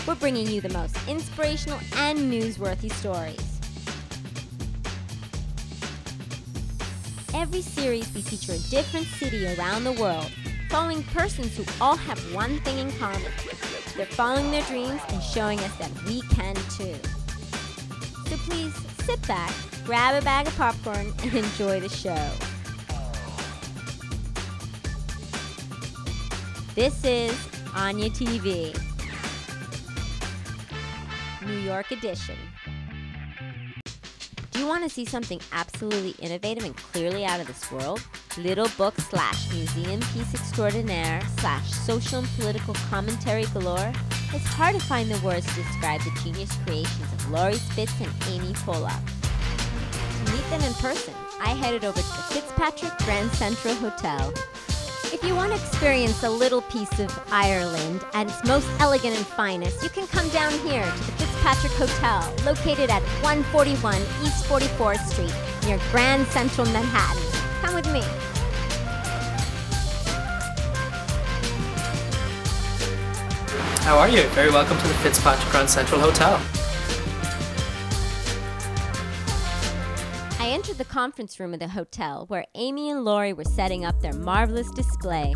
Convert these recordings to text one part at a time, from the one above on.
We're bringing you the most inspirational and newsworthy stories. Every series we feature a different city around the world, following persons who all have one thing in common. They're following their dreams and showing us that we can too. So please sit back, grab a bag of popcorn, and enjoy the show. This is Anya TV, New York edition. Do you want to see something absolutely innovative and clearly out of this world? Little book / museum piece extraordinaire / social and political commentary galore? It's hard to find the words to describe the genius creations of Laurie Spitz and Amee Pollack. To meet them in person, I headed over to the Fitzpatrick Grand Central Hotel. If you want to experience a little piece of Ireland at its most elegant and finest, you can come down here to the Fitzpatrick Hotel, located at 141 East 44th Street, near Grand Central Manhattan. Come with me. How are you? Very welcome to the Fitzpatrick Grand Central Hotel. I entered the conference room of the hotel where Amee and Laurie were setting up their marvelous display.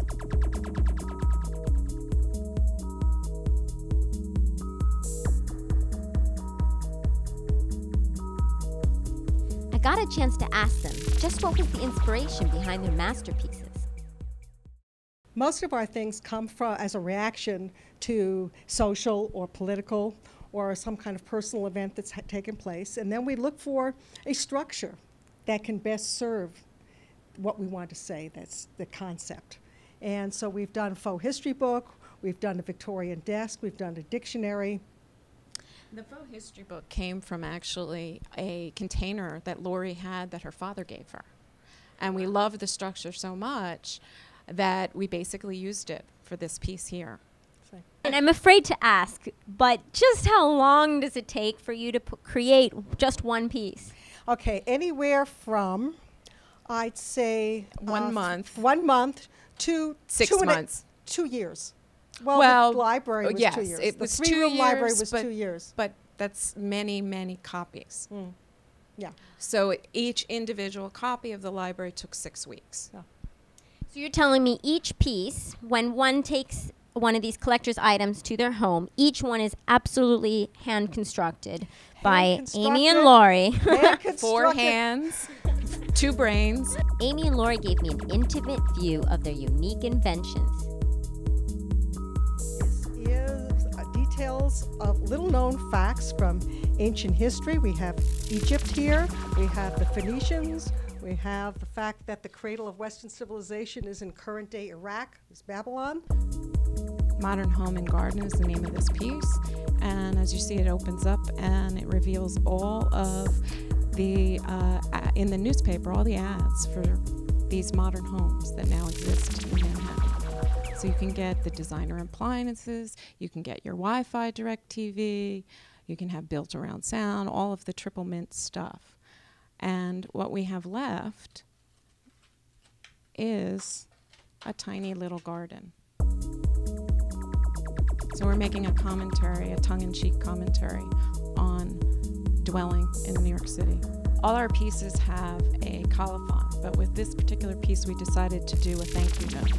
I got a chance to ask them just what was the inspiration behind their masterpieces. Most of our things come from as a reaction to social or political or some kind of personal event that's taken place, and then we look for a structure that can best serve what we want to say. That's the concept. And so we've done a faux history book, we've done a Victorian desk, we've done a dictionary. The faux history book came from actually a container that Laurie had that her father gave her. And we loved the structure so much that we basically used it for this piece here. And I'm afraid to ask, but just how long does it take for you to create just one piece? Okay, anywhere from, I'd say, 1 month. 1 month to 6 months. 2 years. Well, the library was yes, 2 years. It was the 2 three-room years, library was 2 years. But that's many, many copies. Yeah. So each individual copy of the library took 6 weeks. Yeah. So you're telling me each piece, when one takes one of these collector's items to their home, each one is absolutely hand-constructed by Amee and Laurie. 4 hands, 2 brains. Amee and Laurie gave me an intimate view of their unique inventions. This is details of little-known facts from ancient history. We have Egypt here. We have the Phoenicians. We have the fact that the cradle of Western civilization is in current-day Iraq, is Babylon. Modern Home and Garden is the name of this piece, and as you see, it opens up and it reveals all of the in the newspaper, all the ads for these modern homes that now exist in Manhattan. So you can get the designer appliances, you can get your Wi-Fi DirecTV, you can have built-around sound, all of the triple mint stuff. And what we have left is a tiny little garden. So we're making a commentary, a tongue-in-cheek commentary on dwelling in New York City. All our pieces have a colophon, but with this particular piece we decided to do a thank you note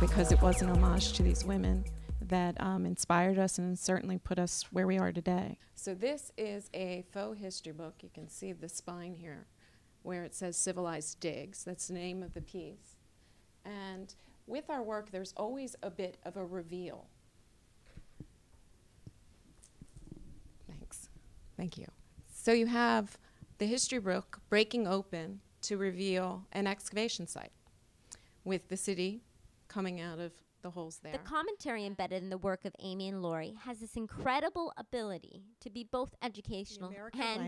because it was an homage to these women that inspired us and certainly put us where we are today. So this is a faux history book. You can see the spine here where it says Civilized Digs. That's the name of the piece. And with our work, there's always a bit of a reveal. Thanks. Thank you. So you have the history book breaking open to reveal an excavation site with the city coming out of the holes there. The commentary embedded in the work of Amee and Laurie has this incredible ability to be both educational and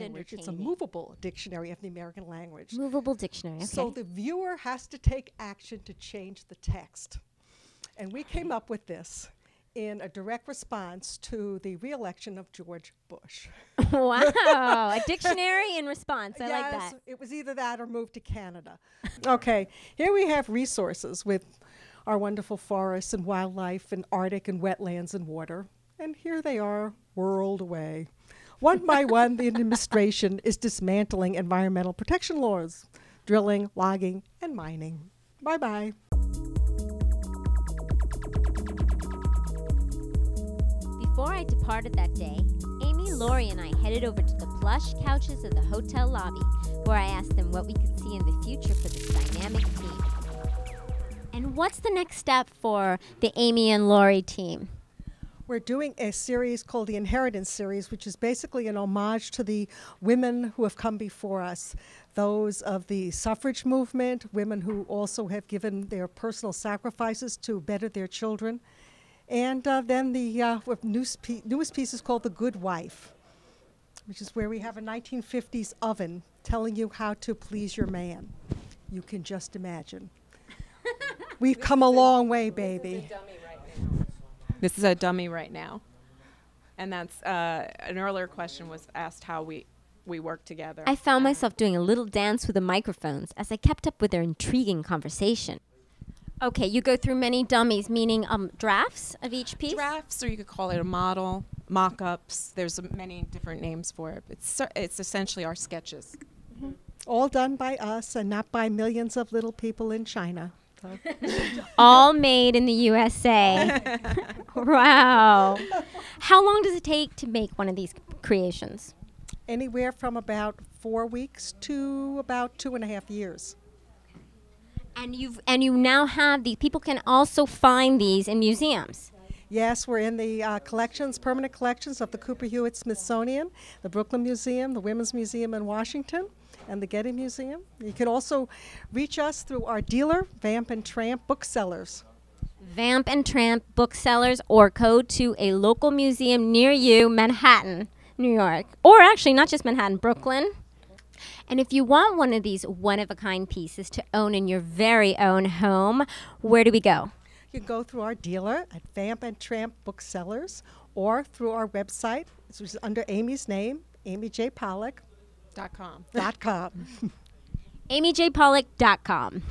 entertaining. It's a movable dictionary of the American language. Movable dictionary, okay. So the viewer has to take action to change the text. And we came up with this in a direct response to the re-election of George Bush. Wow, a dictionary in response. I like that. It was either that or move to Canada. Okay, here we have resources with our wonderful forests and wildlife and Arctic and wetlands and water. And here they are, whirled away. One by one, the administration is dismantling environmental protection laws, drilling, logging, and mining. Bye-bye. Before I departed that day, Amee, Laurie, and I headed over to the plush couches of the hotel lobby, where I asked them what we could see in the future for this dynamic team. And what's the next step for the Amee and Laurie team? We're doing a series called the Inheritance Series, which is basically an homage to the women who have come before us, those of the suffrage movement, women who also have given their personal sacrifices to better their children. And then the newest piece is called The Good Wife, which is where we have a 1950s oven telling you how to please your man. You can just imagine. We've come a long way, baby. This is a dummy right now. And that's an earlier question was asked how we work together. I found myself doing a little dance with the microphones as I kept up with their intriguing conversation. Okay, you go through many dummies, meaning drafts of each piece? Drafts, or you could call it a model, mock-ups. There's many different names for it. It's essentially our sketches. Mm-hmm. All done by us and not by millions of little people in China. So. All made in the USA. Wow. How long does it take to make one of these creations? Anywhere from about 4 weeks to about 2.5 years. And you now have these. People can also find these in museums. Yes, we're in the collections, permanent collections of the Cooper Hewitt Smithsonian, the Brooklyn Museum, the Women's Museum in Washington, and the Getty Museum. You can also reach us through our dealer, Vamp and Tramp Booksellers. Vamp and Tramp Booksellers, or go to a local museum near you, Manhattan, New York. Or actually, not just Manhattan, Brooklyn. And if you want one of these one-of-a-kind pieces to own in your very own home, where do we go? You can go through our dealer at Vamp and Tramp Booksellers, or through our website, which is under Amee's name, Amee J. Pollack. .com. AmeeJPollack.com.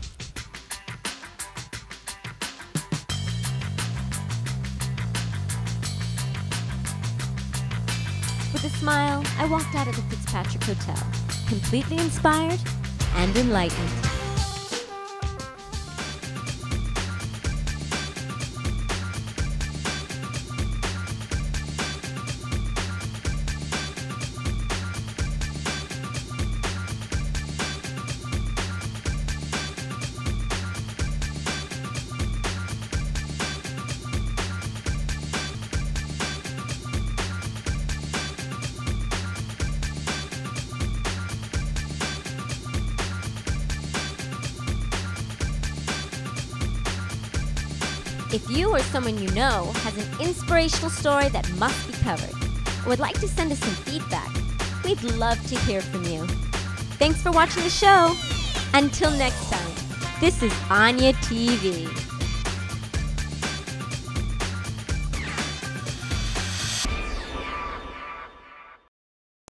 With a smile, I walked out of the Fitzpatrick Hotel, completely inspired and enlightened. If you or someone you know has an inspirational story that must be covered, or would like to send us some feedback, we'd love to hear from you. Thanks for watching the show. Until next time, this is Anya TV.